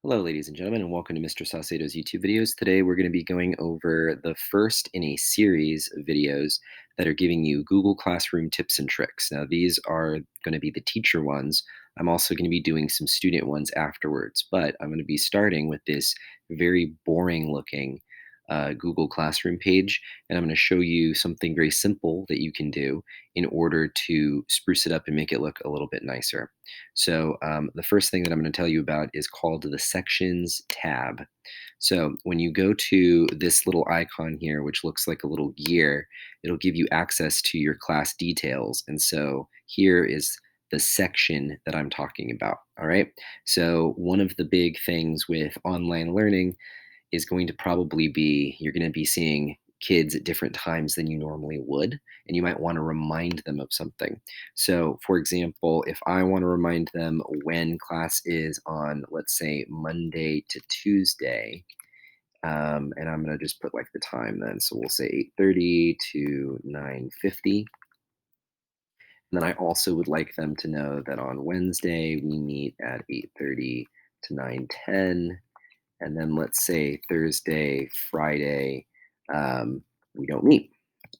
Hello, ladies and gentlemen, and welcome to Mr. Saucedo's YouTube videos. Today, we're going to be going over the first in a series of videos that are giving you Google Classroom tips and tricks. Now, these are going to be the teacher ones. I'm also going to be doing some student ones afterwards, but I'm going to be starting with this very boring looking Google Classroom page, and I'm going to show you something very simple that you can do in order to spruce it up and make it look a little bit nicer. So the first thing that I'm going to tell you about is called the Sections tab. So when you go to this little icon here, which looks like a little gear, it'll give you access to your class details. And so here is the section that I'm talking about. All right. So one of the big things with online learning is going to probably be you're going to be seeing kids at different times than you normally would, and you might want to remind them of something. So, for example, if I want to remind them when class is on, let's say, Monday to Tuesday, and I'm going to just put like the time then. So we'll say 8:30 to 9:50. And then I also would like them to know that on Wednesday we meet at 8:30 to 9:10, and then let's say Thursday, Friday, we don't meet.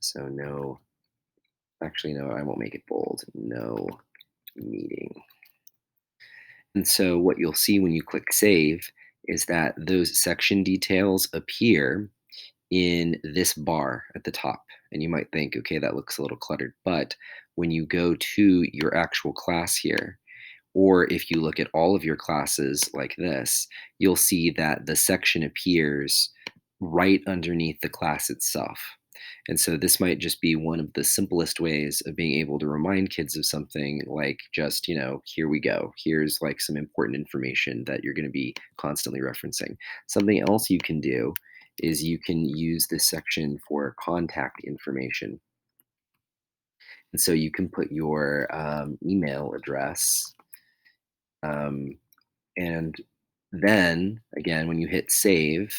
So no, actually, no, I won't make it bold. No meeting. And so what you'll see when you click save is that those section details appear in this bar at the top. And you might think, okay, that looks a little cluttered. But when you go to your actual class here, or if you look at all of your classes like this, you'll see that the section appears right underneath the class itself. And so this might just be one of the simplest ways of being able to remind kids of something like just, here we go. Here's like some important information that you're going to be constantly referencing. Something else you can do is you can use this section for contact information. And so you can put your email address. Um, and then again, when you hit save,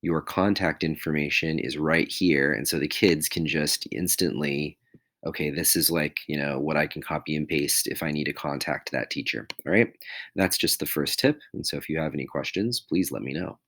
your contact information is right here. And so the kids can just instantly, okay, this is like, what I can copy and paste if I need to contact that teacher. All right. That's just the first tip. And so if you have any questions, please let me know.